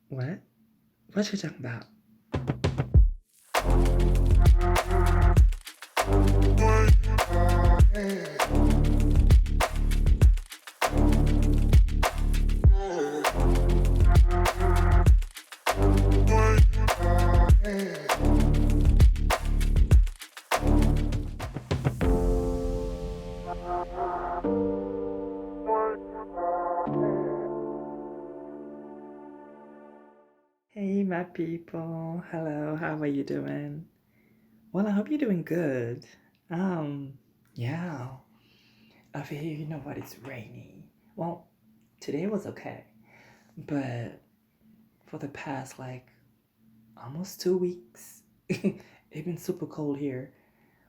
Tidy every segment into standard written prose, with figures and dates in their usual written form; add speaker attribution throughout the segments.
Speaker 1: What? What you talking about? Hey, my people. Hello, how are you doing? Well, I hope you're doing good. Um, yeah. Over here, you know what? It's rainy. Well, today was okay, but for the past like almost 2 weeks, it's been super cold here.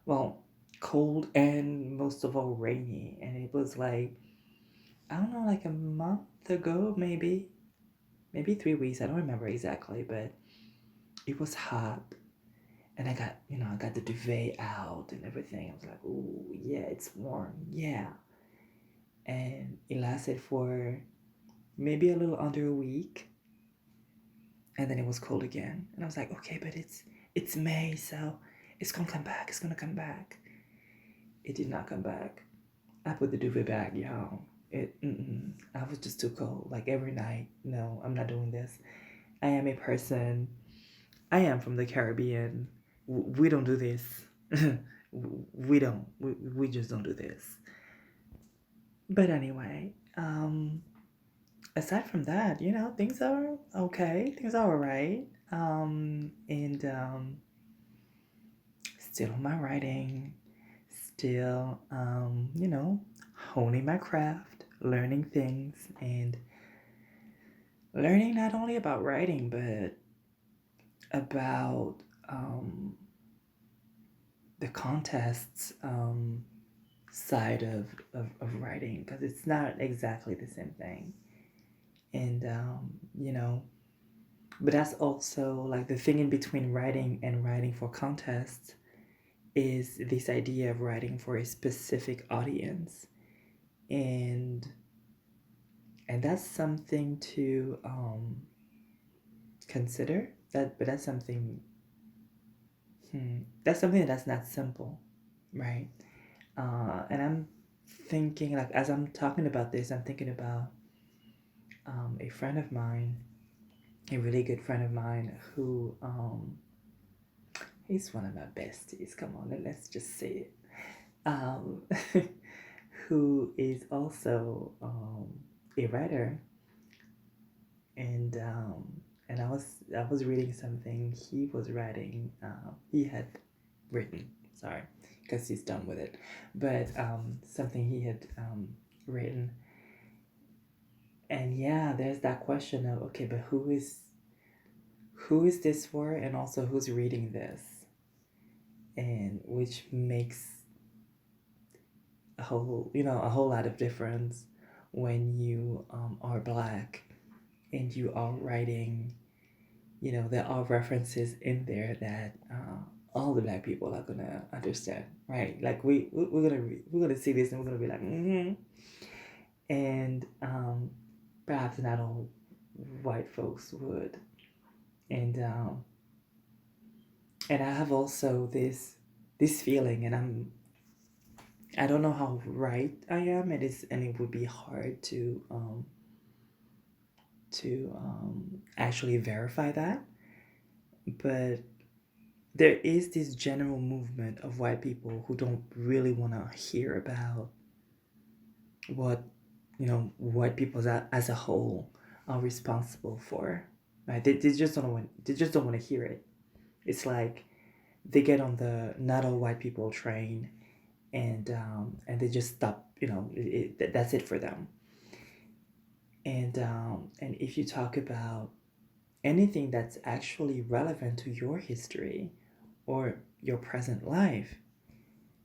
Speaker 1: Well, cold and most of all rainy, and it was like I don't know, like a month ago, maybe 3 weeks. I don't remember exactly, but it was hot. And I got the duvet out and everything. I was like, "Ooh, yeah, it's warm, yeah." And it lasted for maybe a little under a week, and then it was cold again. And I was like, "Okay, but it's May, so it's gonna come back. It's gonna come back." It did not come back. I put the duvet back, y'all. I was just too cold. Like every night, no, I'm not doing this. I am a person. I am from the Caribbean. We don't do this. We don't. We just don't do this. But anyway, aside from that, things are okay. Things are alright. And still on my writing, still, honing my craft, learning things, and learning not only about writing, but about the contests side of writing, because it's not exactly the same thing. And, but that's also like the thing in between writing and writing for contests is this idea of writing for a specific audience. And that's something to consider. But that's something that's not simple, right? And I'm thinking, like, as I'm talking about this, I'm thinking about a friend of mine, a really good friend of mine, who he's one of my besties. Come on, let's just say it. Um, who is also a writer, and I was reading something he was writing. He had written, sorry, because he's done with it, but something he had written. And yeah, there's that question of, okay, but who is this for, and also who's reading this, and which makes a whole lot of difference when you are black and you are writing. There are references in there that all the black people are gonna understand, right? Like we're gonna see this and we're gonna be like, and perhaps not all white folks would. And I have also this feeling, and I don't know how right I am. It would be hard to actually verify that, but there is this general movement of white people who don't really want to hear about what white people as a whole are responsible for, right? They just don't want to hear it. It's like they get on the not all white people train, and they just stop. That's it for them. And if you talk about anything that's actually relevant to your history or your present life,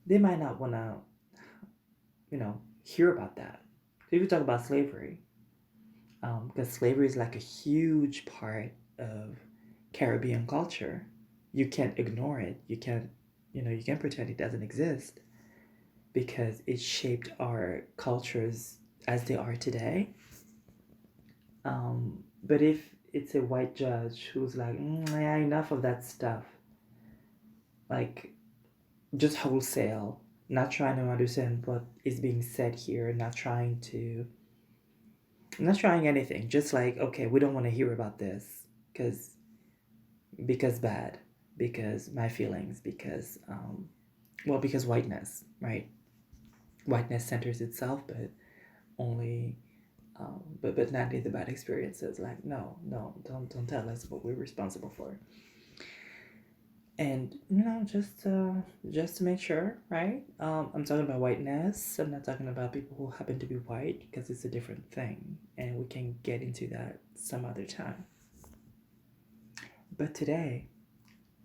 Speaker 1: they might not want to, hear about that. So if you talk about slavery, because slavery is like a huge part of Caribbean culture, you can't ignore it. You can't pretend it doesn't exist, because it shaped our cultures as they are today. But it's a white judge who's like, yeah, enough of that stuff. Like, just wholesale, not trying to understand what is being said here, not trying anything. Just like, okay, we don't want to hear about this because bad, because my feelings, because whiteness, right? Whiteness centers itself, but only but not in the bad experiences. Like, no, don't tell us what we're responsible for. And just to make sure, right? I'm talking about whiteness. I'm not talking about people who happen to be white, because it's a different thing, and we can get into that some other time. But today,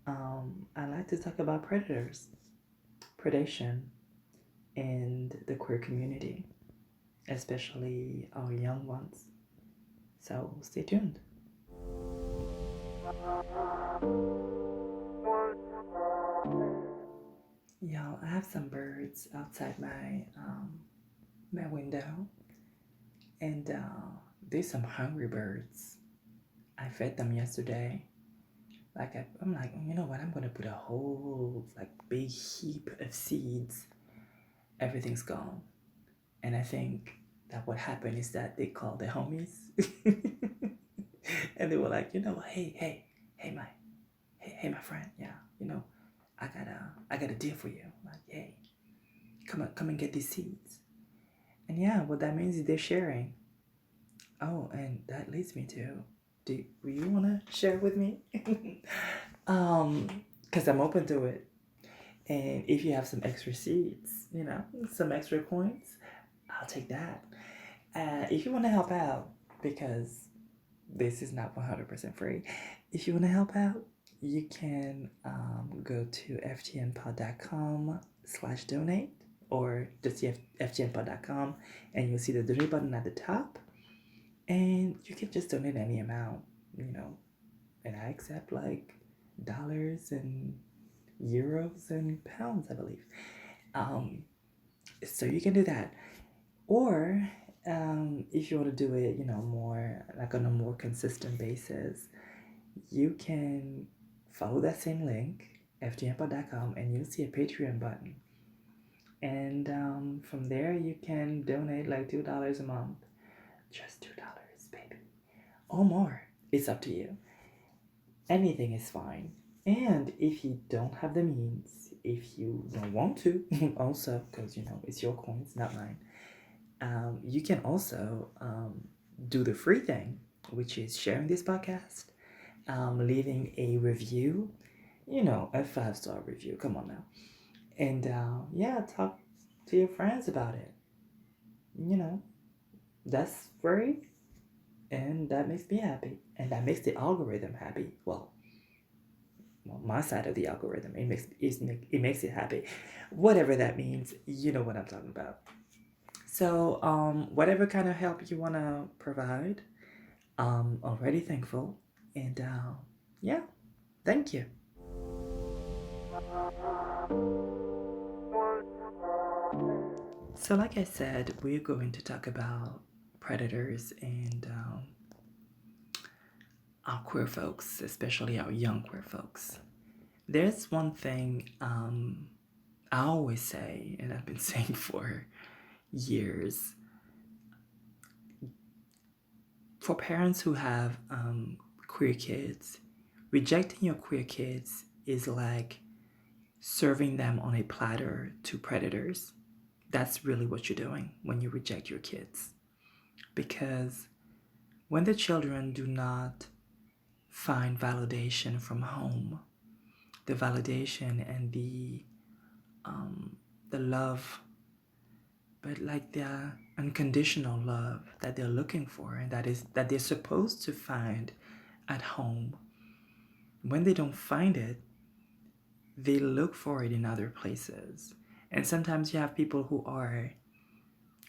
Speaker 1: I like to talk about predators, predation, and the queer community, especially our young ones. So stay tuned. Y'all, I have some birds outside my window, and there's some hungry birds. I fed them yesterday. Like I'm like, you know what? I'm gonna put a whole like big heap of seeds. Everything's gone, and I think that what happened is that they called their homies, and they were like, you know, hey, my friend, yeah, I got a deal for you. Like, hey, come and get these seeds. And yeah, what that means is they're sharing. Oh, and that leads me to, do you want to share with me? Because I'm open to it. And if you have some extra seeds, some extra coins, I'll take that. If you want to help out, because this is not 100% free, if you want to help out, you can go to ftnpod.com/donate, or just ftnpod.com, and you'll see the donate button at the top, and you can just donate any amount, and I accept like dollars and euros and pounds, I believe. So you can do that, or if you want to do it, more like on a more consistent basis, you can follow that same link, ftnpod.com, and you'll see a Patreon button. And from there, you can donate like $2 a month. Just $2, baby. Or more. It's up to you. Anything is fine. And if you don't have the means, if you don't want to, also, because, it's your coins, not mine, you can also do the free thing, which is sharing this podcast, leaving a review, a 5-star review. Come on now. And talk to your friends about it. That's free, and that makes me happy, and that makes the algorithm happy. Well, my side of the algorithm, it makes it happy. Whatever that means, you know what I'm talking about. So, whatever kind of help you want to provide, already thankful, and thank you. So, like I said, we're going to talk about predators and our queer folks, especially our young queer folks. There's one thing I always say, and I've been saying for years. For parents who have queer kids, rejecting your queer kids is like serving them on a platter to predators. That's really what you're doing when you reject your kids. Because when the children do not find validation from home, the validation and the love, but like the unconditional love that they're looking for, and that they're supposed to find at home, when they don't find it, they look for it in other places. And sometimes you have people who are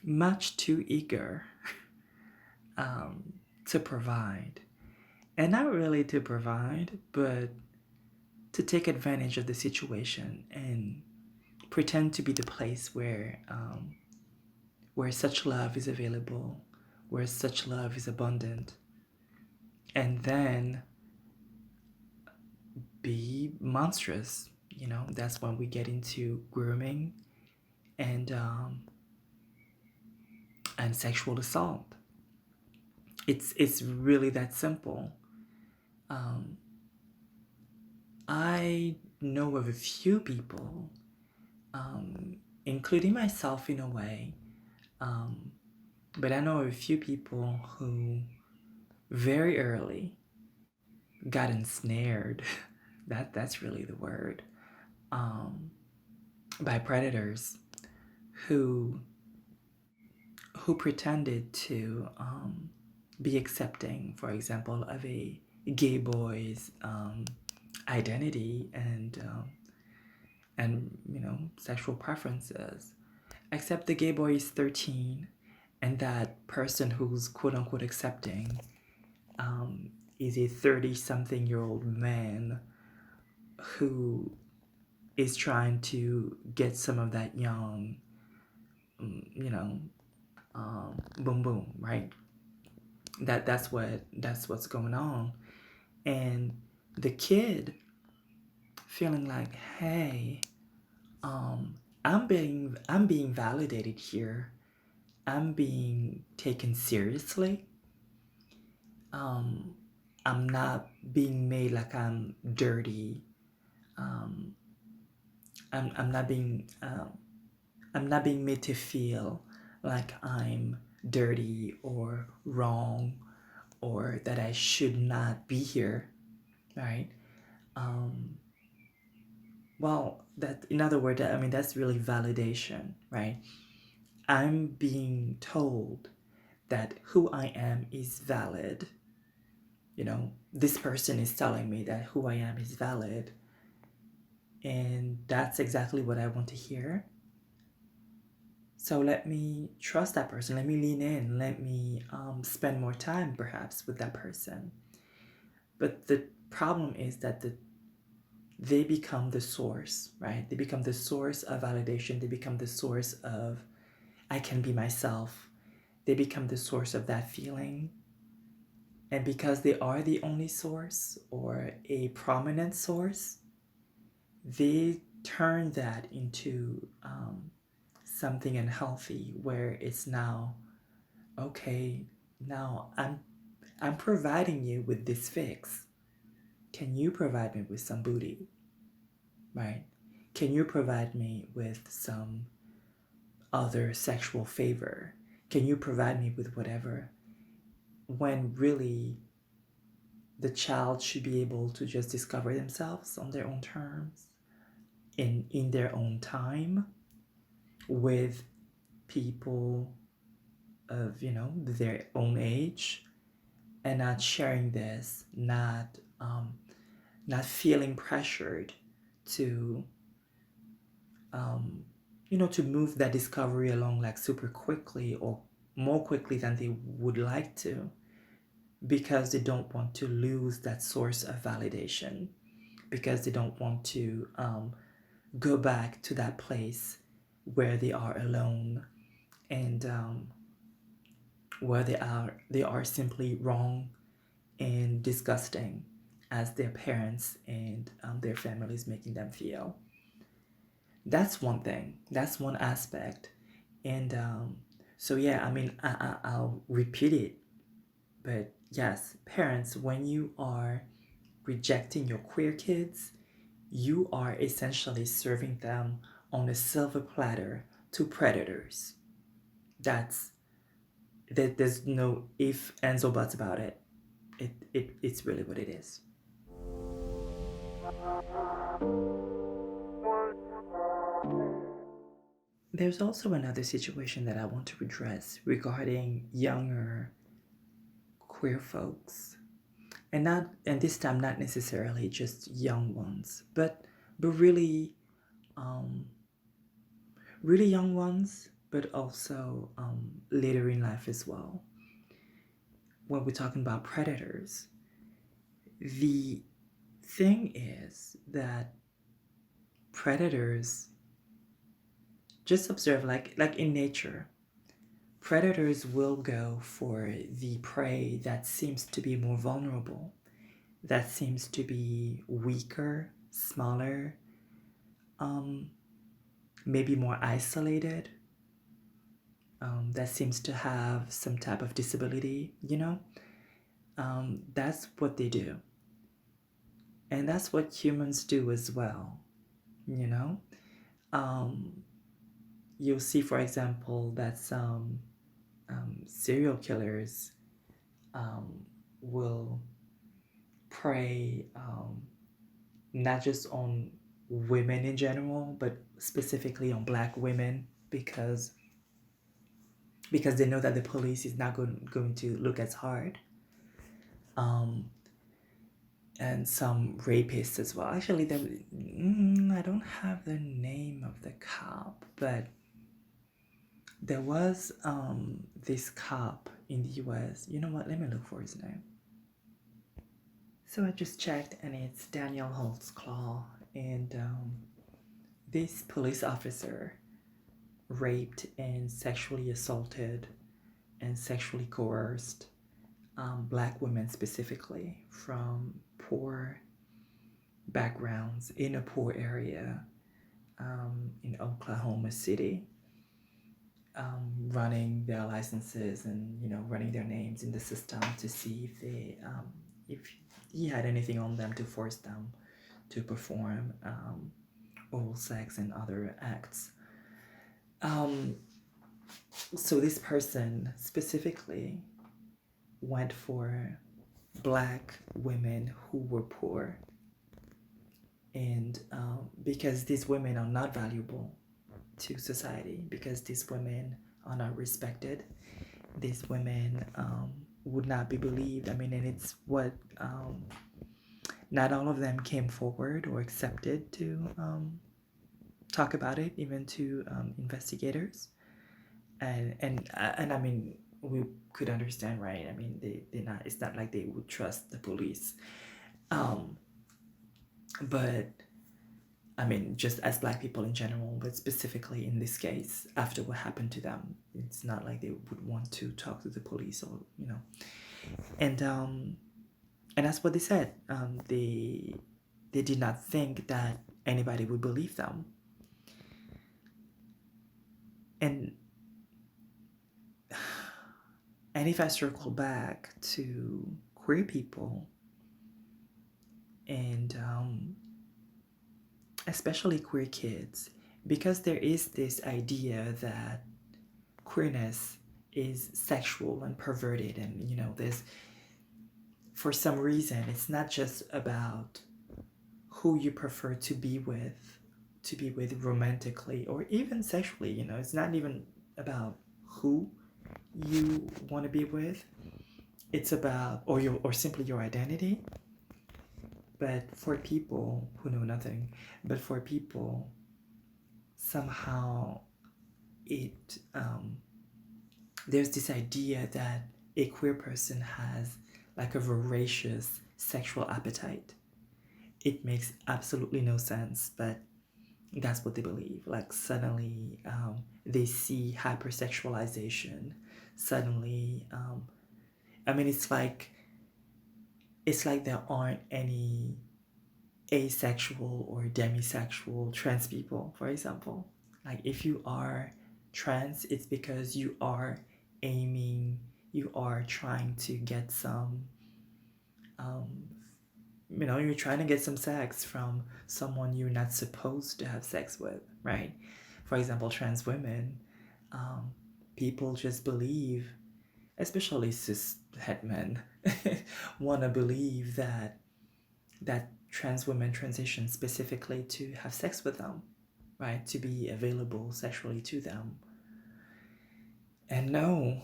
Speaker 1: much too eager to provide. And not really to provide, but to take advantage of the situation and pretend to be the place where such love is available, where such love is abundant. and then be monstrous. That's when we get into grooming and sexual assault. It's really that simple. Um, I know of a few people, including myself in a way, um, but I know of a few people who very early got ensnared. That's really the word. Um, by predators who pretended to be accepting, for example, of a gay boy's identity and sexual preferences. Except the gay boy is 13, and that person who's quote unquote accepting is a 30-something-year-old man who is trying to get some of that young, you know, boom boom, right? That's what's going on, and the kid feeling like, hey, I'm being validated here. I'm being taken seriously. Um, I'm not being made like I'm dirty. Um, I'm not being made to feel like I'm dirty or wrong or that I should not be here, right? Um, well, that in other words, I mean that's really validation, right? I'm being told that who I am is valid. This person is telling me that who I am is valid, and that's exactly what I want to hear. So let me trust that person. Let me lean in. Let me spend more time, perhaps, with that person. But the problem is that they become the source, right? They become the source of validation. They become the source of I can be myself. They become the source of that feeling. And because they are the only source or a prominent source, they turn that into something unhealthy where it's now, okay, now I'm providing you with this fix. Can you provide me with some booty? Right? Can you provide me with some other sexual favor? Can you provide me with whatever? When really the child should be able to just discover themselves on their own terms, in their own time, with people of their own age, and not sharing this, not feeling pressured to to move that discovery along like super quickly or more quickly than they would like to, because they don't want to lose that source of validation, because they don't want to go back to that place where they are alone, and where they are simply wrong and disgusting as their parents and their families making them feel. That's one thing. That's one aspect. And so yeah, I mean, I'll repeat it, but yes, parents, when you are rejecting your queer kids, you are essentially serving them on a silver platter to predators. That's there's no if, ands, or buts about it. It's really what it is. There's also another situation that I want to address regarding younger queer folks. And this time not necessarily just young ones, but really um really young ones, but also later in life as well. When we're talking about predators, the thing is that predators, just observe, like in nature, predators will go for the prey that seems to be more vulnerable, that seems to be weaker, smaller, maybe more isolated, that seems to have some type of disability, that's what they do. And that's what humans do as well, you know? You'll see, for example, that some serial killers will prey not just on women in general, but specifically on Black women because they know that the police is not going to look as hard. And some rapists as well. Actually, I don't have the name of the cop, but there was this cop in the US. You know what? Let me look for his name. So I just checked, and it's Daniel Holtzclaw. And this police officer raped and sexually assaulted and sexually coerced Black women specifically from poor backgrounds in a poor area in Oklahoma City, running their licenses and running their names in the system to see if he had anything on them to force them to perform oral sex and other acts. So this person specifically went for Black women who were poor, and because these women are not valuable to society, because these women are not respected, these women would not be believed. I mean, and it's what not all of them came forward or accepted to talk about it, even to investigators, and I mean, we could understand, right? I mean, they're not. It's not like they would trust the police, but I mean, just as Black people in general, but specifically in this case, after what happened to them, it's not like they would want to talk to the police or and that's what they said. They did not think that anybody would believe them, and if I circle back to queer people and especially queer kids, because there is this idea that queerness is sexual and perverted, and there's, for some reason, it's not just about who you prefer to be with romantically or even sexually. It's not even about who you want to be with. It's about or simply your identity. But for people who know nothing, for people, somehow there's this idea that a queer person has like a voracious sexual appetite. It makes absolutely no sense, but that's what they believe. Like suddenly they see hypersexualization. Suddenly, I mean, it's like there aren't any asexual or demisexual trans people, for example. Like if you are trans, it's because you are trying to get some you're trying to get some sex from someone you're not supposed to have sex with, right? For example, trans women, people just believe, especially cis het men, want to believe that trans women transition specifically to have sex with them, right? To be available sexually to them. And no,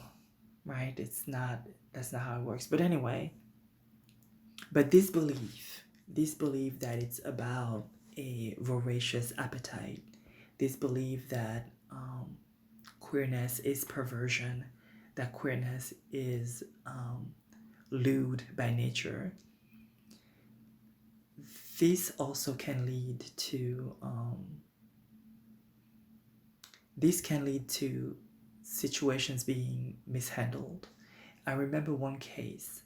Speaker 1: right? That's not how it works. But anyway, but this belief that it's about a voracious appetite, this belief that queerness is perversion, that queerness is lewd by nature, this also can lead to situations being mishandled. I remember one case,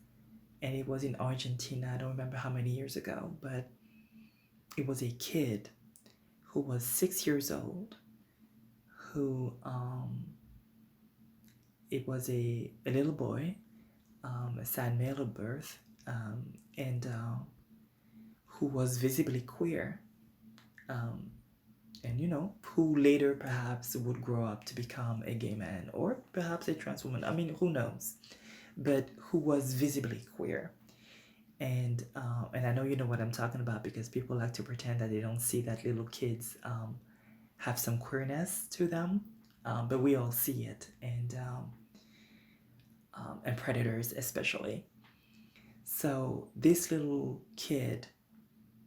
Speaker 1: and it was in Argentina. I don't remember how many years ago, but it was a kid who was 6 years old, who it was a little boy, assigned male at birth, and who was visibly queer, and who later perhaps would grow up to become a gay man or perhaps a trans woman. I mean, who knows? But who was visibly queer. And I know you know what I'm talking about, because people like to pretend that they don't see that little kids have some queerness to them, but we all see it, and predators especially. So this little kid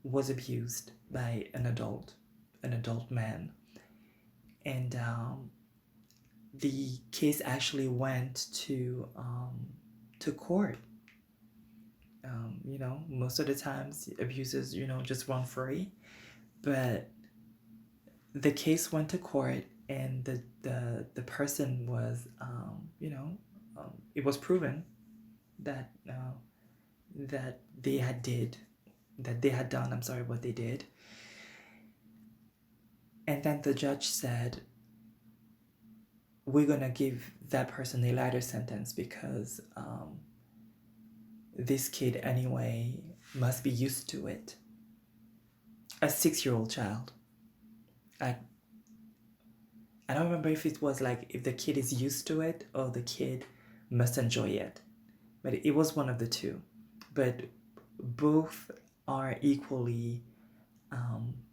Speaker 1: was abused by an adult man, and the case actually went to court. Most of the times abusers, just run free, but the case went to court, and the person was, it was proven that that they had done, I'm sorry, what they did. And then the judge said, we're gonna give that person a lighter sentence, because this kid anyway must be used to it. A 6-year-old child. I don't remember if it was like, if the kid is used to it or the kid must enjoy it, but it was one of the two. But both are equally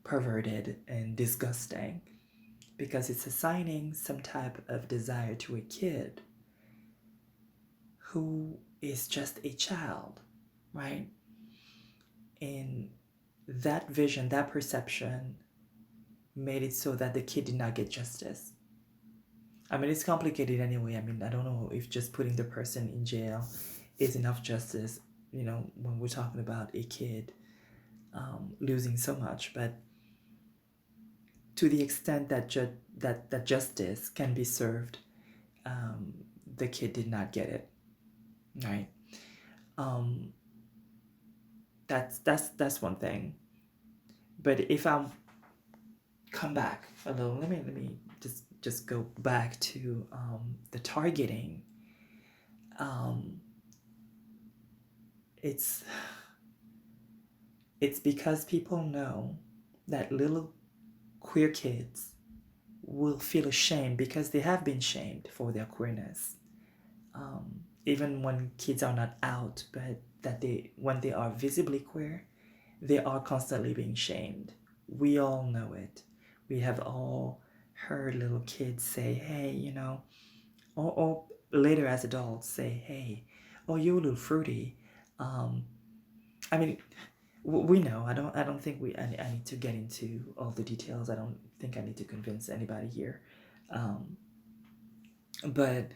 Speaker 1: perverted and disgusting, because it's assigning some type of desire to a kid who is just a child, right? And that vision, that perception made it so that the kid did not get justice. I mean, it's complicated anyway. I mean, I don't know if just putting the person in jail is enough justice, when we're talking about a kid losing so much. But to the extent that that justice can be served, the kid did not get it, right? That's one thing. But if I come back a little, let me just go back to the targeting. It's because people know that little queer kids will feel ashamed, because they have been shamed for their queerness, even when kids are not out, but that when they are visibly queer, they are constantly being shamed. We all know it. We have all heard little kids say, hey, or later as adults say, hey, oh, you're a little fruity. I mean, we know. I don't think I need to get into all the details. I don't think I need to convince anybody here. But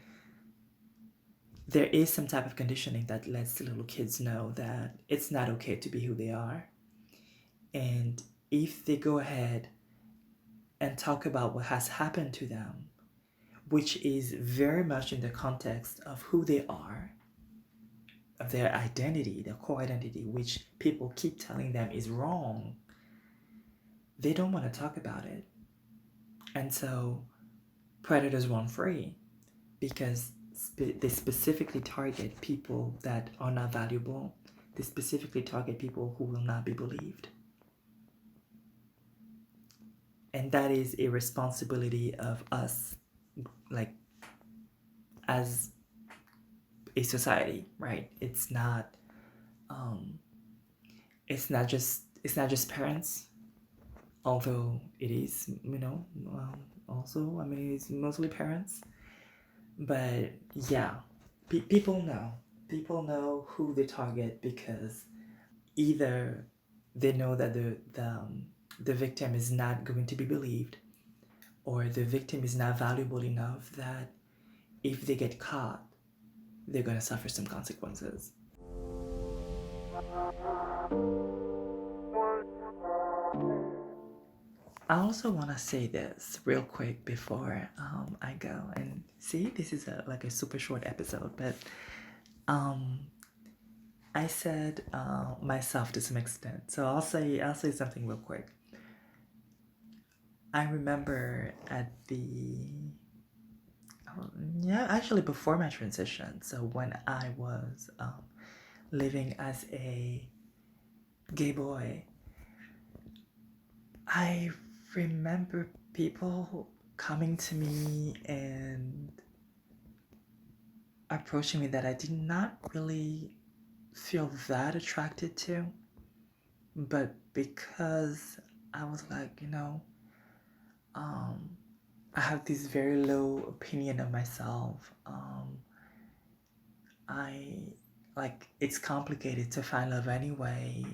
Speaker 1: there is some type of conditioning that lets the little kids know that it's not okay to be who they are. And if they go ahead and talk about what has happened to them, which is very much in the context of who they are, of their identity, their core identity, which people keep telling them is wrong, they don't want to talk about it. And so predators run free, because they specifically target people that are not valuable. They specifically target people who will not be believed. And that is a responsibility of us, like, as a society, right? It's not just parents, although it is, also, I mean, it's mostly parents. But yeah, people know who they target, because either they know that the victim is not going to be believed, or the victim is not valuable enough that if they get caught, they're going to suffer some consequences. I also want to say this real quick before I go. And see, this is like a super short episode, but um, I said myself to some extent. So I'll say something real quick. I remember at the yeah, actually before my transition. So when I was living as a gay boy, I remember people coming to me and approaching me that I did not really feel that attracted to, but because I was like, um, I have this very low opinion of myself. I like it's complicated to find love anyway.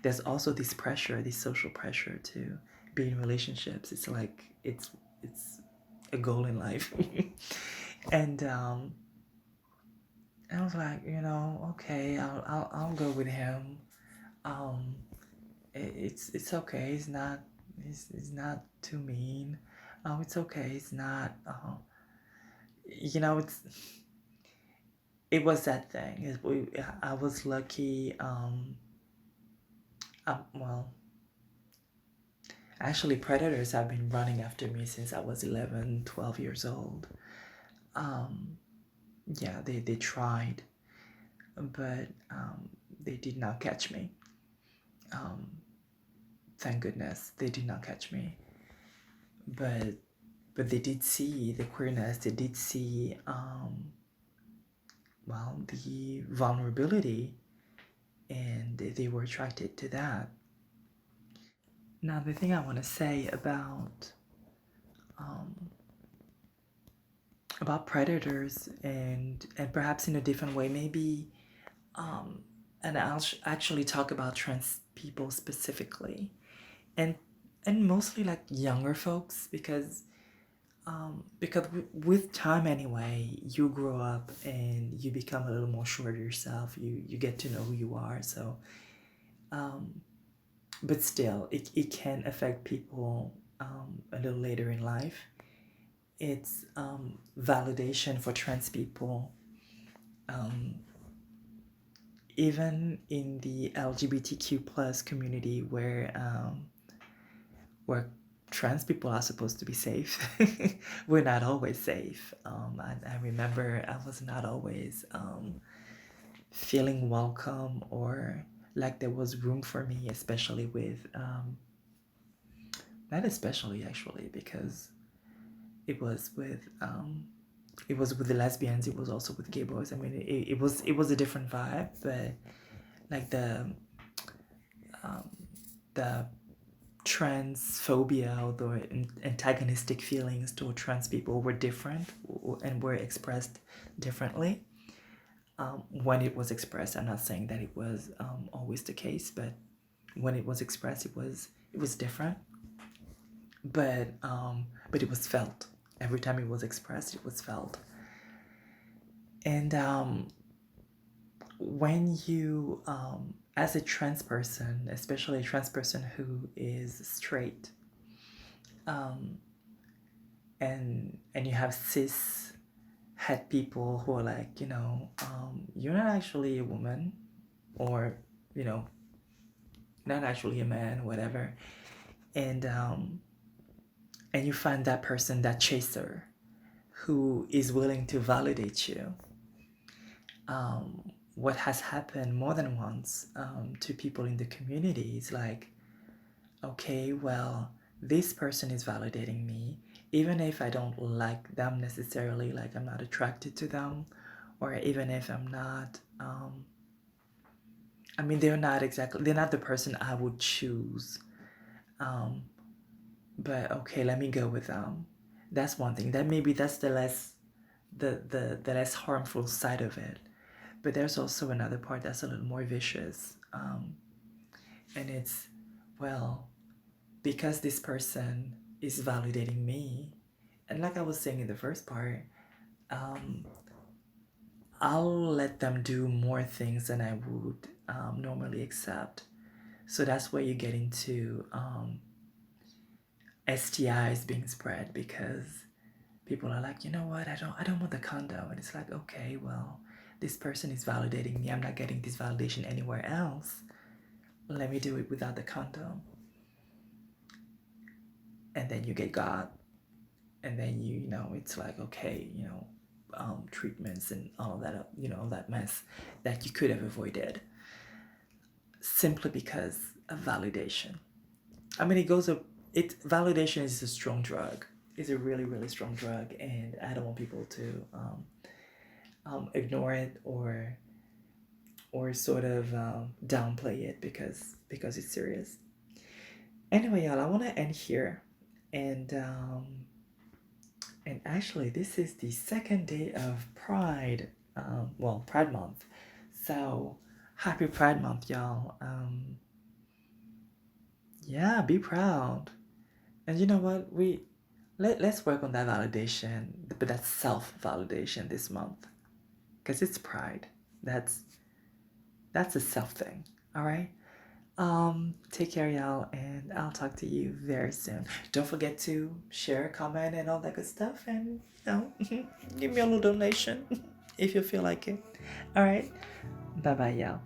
Speaker 1: There's also this pressure, this social pressure to be in relationships. It's like it's a goal in life, and I was like, okay, I'll go with him. Um, it's okay. It's not too mean. It's okay. It's not. It's it was that thing. I was lucky. Well, actually, predators have been running after me since I was 11, 12 years old. Um, yeah, they tried, but they did not catch me. Um, thank goodness they did not catch me. But they did see the queerness. They did see well, the vulnerability, and they were attracted to that. Now, the thing I want to say um, about predators, and perhaps in a different way, maybe, and I'll actually talk about trans people specifically, and mostly like younger folks, because with time anyway, you grow up and you become a little more sure of yourself. You get to know who you are. So, but still, it can affect people a little later in life. It's validation for trans people, um, even in the LGBTQ plus community where trans people are supposed to be safe. We're not always safe. I remember I was not always feeling welcome or like there was room for me, especially with, not especially actually, because it was with, it was with the lesbians, it was also with gay boys. I mean, it was a different vibe, but like the transphobia or the antagonistic feelings toward trans people were different and were expressed differently when it was expressed. I'm not saying that it was always the case, but when it was expressed, it was different. But it was felt. Every time it was expressed, it was felt. And when you, as a trans person, especially a trans person who is straight, and you have cis het people who are like, you're not actually a woman, or not actually a man, whatever, and you find that person, that chaser, who is willing to validate you. What has happened more than once to people in the community is like, okay, well, this person is validating me, even if I don't like them necessarily, like I'm not attracted to them, or even if I'm not, I mean, they're not the person I would choose. But okay, let me go with them. That's one thing. That maybe that's the less harmful side of it. But there's also another part that's a little more vicious. And it's, well, because this person is validating me, and like I was saying in the first part, I'll let them do more things than I would normally accept. So that's where you get into STIs being spread because people are like, you know what, I don't want the condom. And it's like, okay, well, this person is validating me. I'm not getting this validation anywhere else. Let me do it without the condom. And then you get got. And then you know, it's like, okay, you know, treatments and all of that, you know, that mess that you could have avoided simply because of validation. I mean, validation is a strong drug. It's a really, really strong drug, and I don't want people to ignore it or sort of downplay it because it's serious. Anyway, y'all, I want to end here, and actually, this is the second day of Pride, Pride Month. So, happy Pride Month, y'all. Yeah, be proud. And you know what? Let's work on that validation, but that's self-validation this month. Because it's Pride. That's a self thing. All right? Take care, y'all, and I'll talk to you very soon. Don't forget to share, comment, and all that good stuff, and you know, give me a little donation if you feel like it. All right, bye bye, y'all.